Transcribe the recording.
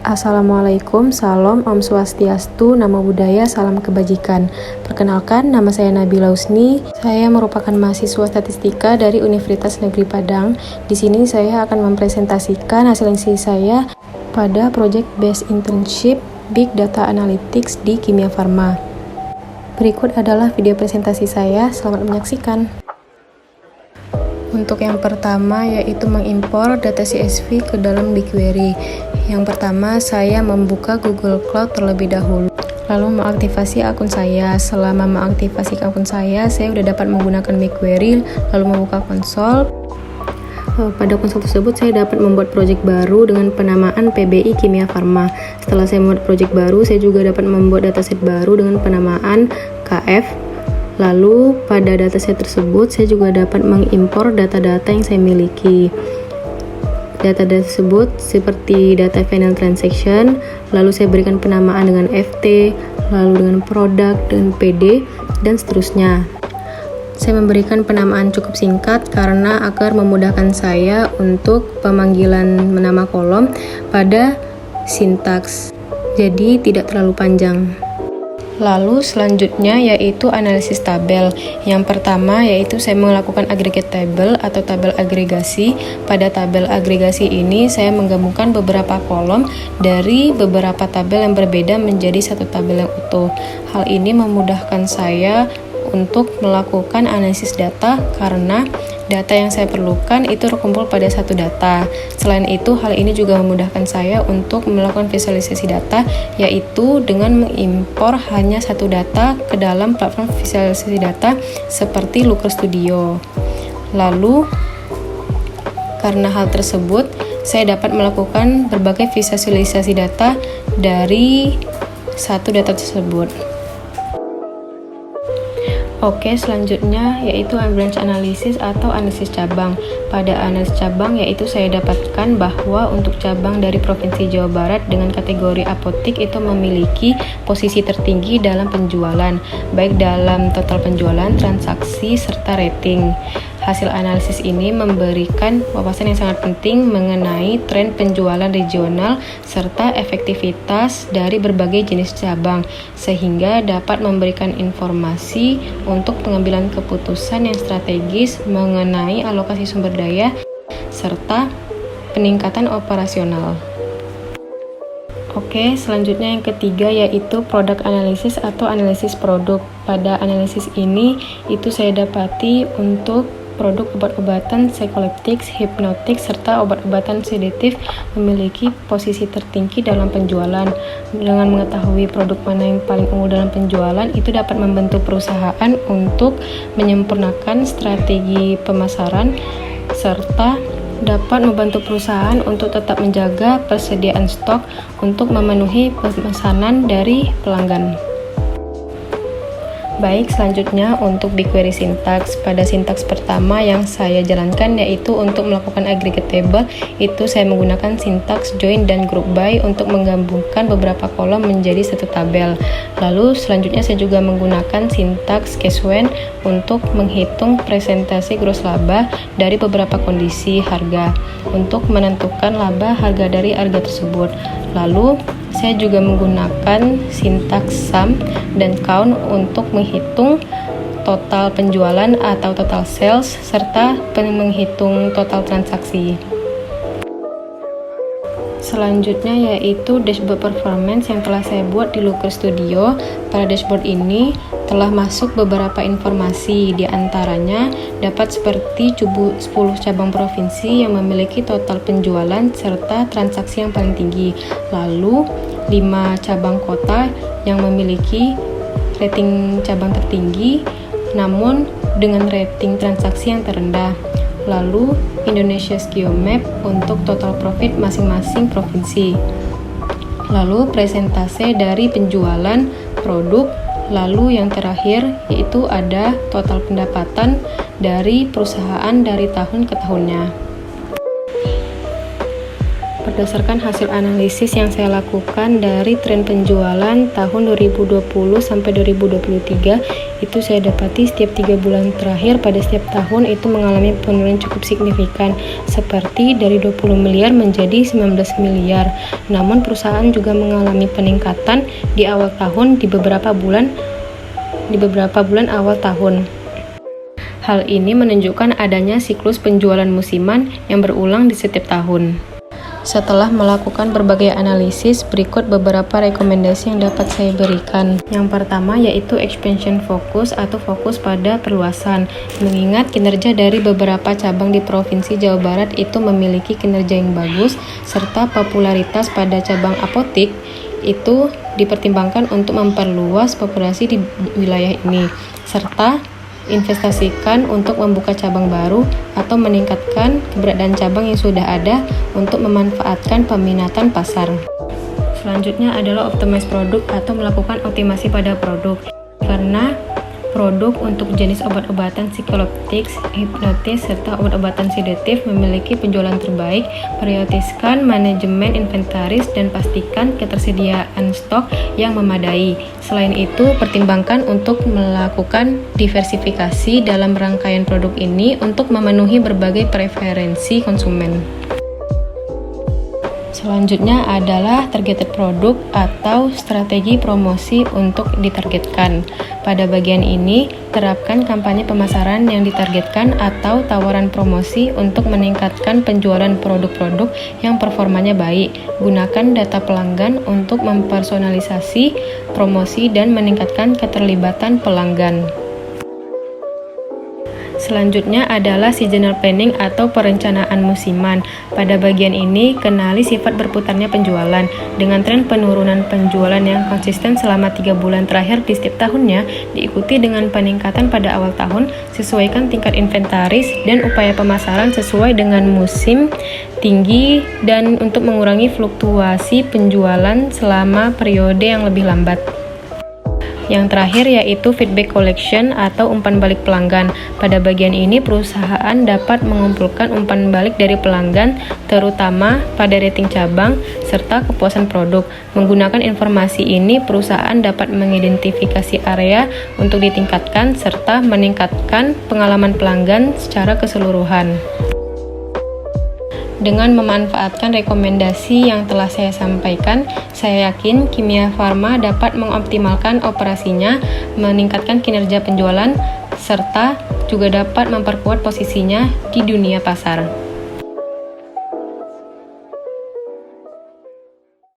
Assalamualaikum, Salam, Om Swastiastu, Namo Buddhaya, Salam Kebajikan. Perkenalkan, nama saya Nabila Usni. Saya merupakan mahasiswa statistika dari Universitas Negeri Padang. Di sini saya akan mempresentasikan hasil isi saya pada Project Based Internship Big Data Analytics di Kimia Farma. Berikut adalah video presentasi saya, selamat menyaksikan. Untuk yang pertama yaitu mengimpor data CSV ke dalam BigQuery. Yang pertama, saya membuka Google Cloud terlebih dahulu, lalu mengaktifasi akun saya. Selama mengaktifasi akun saya sudah dapat menggunakan BigQuery, lalu membuka konsol. Pada konsol tersebut saya dapat membuat project baru dengan penamaan PBI Kimia Farma. Setelah saya membuat project baru, saya juga dapat membuat dataset baru dengan penamaan KF. Lalu pada dataset tersebut saya juga dapat mengimpor data-data yang saya miliki. Data tersebut seperti data final transaction, lalu saya berikan penamaan dengan FT, lalu dengan produk, dengan PD, dan seterusnya. Saya memberikan penamaan cukup singkat karena agar memudahkan saya untuk pemanggilan nama kolom pada sintaks, jadi tidak terlalu panjang. Lalu selanjutnya yaitu analisis tabel. Yang pertama yaitu saya melakukan aggregate table atau tabel agregasi. Pada tabel agregasi ini saya menggabungkan beberapa kolom dari beberapa tabel yang berbeda menjadi satu tabel yang utuh. Hal ini memudahkan saya untuk melakukan analisis data karena data yang saya perlukan itu terkumpul pada satu data. Selain itu, hal ini juga memudahkan saya untuk melakukan visualisasi data, yaitu dengan mengimpor hanya satu data ke dalam platform visualisasi data seperti Looker Studio. Lalu, karena hal tersebut, saya dapat melakukan berbagai visualisasi data dari satu data tersebut. Oke, selanjutnya yaitu branch analysis atau analisis cabang. Pada analisis cabang yaitu saya dapatkan bahwa untuk cabang dari Provinsi Jawa Barat dengan kategori apotik itu memiliki posisi tertinggi dalam penjualan, baik dalam total penjualan, transaksi, serta rating. Hasil analisis ini memberikan wawasan yang sangat penting mengenai tren penjualan regional serta efektivitas dari berbagai jenis cabang, sehingga dapat memberikan informasi untuk pengambilan keputusan yang strategis mengenai alokasi sumber daya serta peningkatan operasional. Oke, selanjutnya yang ketiga yaitu product analysis atau analisis produk. Pada analisis ini itu saya dapati untuk produk obat-obatan psikoleptik, hipnotik, serta obat-obatan sedatif memiliki posisi tertinggi dalam penjualan. Dengan mengetahui produk mana yang paling unggul dalam penjualan, itu dapat membantu perusahaan untuk menyempurnakan strategi pemasaran, serta dapat membantu perusahaan untuk tetap menjaga persediaan stok untuk memenuhi pemesanan dari pelanggan. Baik, selanjutnya untuk BigQuery syntax. Pada sintaks pertama yang saya jalankan yaitu untuk melakukan aggregate table, itu saya menggunakan sintaks join dan group by untuk menggabungkan beberapa kolom menjadi satu tabel. Lalu selanjutnya saya juga menggunakan sintaks case when untuk menghitung presentasi gross laba dari beberapa kondisi harga untuk menentukan laba harga dari harga tersebut. Lalu saya juga menggunakan sintaks sum dan count untuk menghitung total penjualan atau total sales serta menghitung total transaksi. Selanjutnya yaitu dashboard performance yang telah saya buat di Looker Studio. Pada dashboard ini telah masuk beberapa informasi, di antaranya dapat seperti 10 cabang provinsi yang memiliki total penjualan serta transaksi yang paling tinggi. Lalu 5 cabang kota yang memiliki rating cabang tertinggi namun dengan rating transaksi yang terendah. Lalu Indonesia Geomap untuk total profit masing-masing provinsi. Lalu presentase dari penjualan produk. Lalu yang terakhir yaitu ada total pendapatan dari perusahaan dari tahun ke tahunnya. berdasarkan hasil analisis yang saya lakukan dari tren penjualan tahun 2020 sampai 2023, itu saya dapati setiap 3 bulan terakhir pada setiap tahun itu mengalami penurunan cukup signifikan, seperti dari 20 miliar menjadi 19 miliar. Namun perusahaan juga mengalami peningkatan di awal tahun di beberapa bulan awal tahun. Hal ini menunjukkan adanya siklus penjualan musiman yang berulang di setiap tahun. Setelah melakukan berbagai analisis, berikut beberapa rekomendasi yang dapat saya berikan. Yang pertama yaitu expansion focus atau fokus pada perluasan. Mengingat kinerja dari beberapa cabang di Provinsi Jawa Barat itu memiliki kinerja yang bagus, serta popularitas pada cabang apotik itu dipertimbangkan untuk memperluas populasi di wilayah ini, serta investasikan untuk membuka cabang baru atau meningkatkan keberadaan cabang yang sudah ada untuk memanfaatkan peminatan pasar. Selanjutnya adalah optimize produk atau melakukan optimasi pada produk. Karena produk untuk jenis obat-obatan psikotropik, hipnotis, serta obat-obatan sedatif memiliki penjualan terbaik, prioritaskan manajemen inventaris dan pastikan ketersediaan stok yang memadai. Selain itu, pertimbangkan untuk melakukan diversifikasi dalam rangkaian produk ini untuk memenuhi berbagai preferensi konsumen. Selanjutnya adalah targeted product atau strategi promosi untuk ditargetkan. Pada bagian ini, terapkan kampanye pemasaran yang ditargetkan atau tawaran promosi untuk meningkatkan penjualan produk-produk yang performanya baik. Gunakan data pelanggan untuk mempersonalisasi promosi dan meningkatkan keterlibatan pelanggan. Selanjutnya adalah seasonal planning atau perencanaan musiman. Pada bagian ini, kenali sifat berputarnya penjualan. Dengan tren penurunan penjualan yang konsisten selama 3 bulan terakhir di setiap tahunnya, diikuti dengan peningkatan pada awal tahun, sesuaikan tingkat inventaris dan upaya pemasaran sesuai dengan musim tinggi dan untuk mengurangi fluktuasi penjualan selama periode yang lebih lambat. Yang terakhir yaitu feedback collection atau umpan balik pelanggan. Pada bagian ini perusahaan dapat mengumpulkan umpan balik dari pelanggan terutama pada rating cabang serta kepuasan produk. Menggunakan informasi ini perusahaan dapat mengidentifikasi area untuk ditingkatkan serta meningkatkan pengalaman pelanggan secara keseluruhan. Dengan memanfaatkan rekomendasi yang telah saya sampaikan, saya yakin Kimia Farma dapat mengoptimalkan operasinya, meningkatkan kinerja penjualan, serta juga dapat memperkuat posisinya di dunia pasar.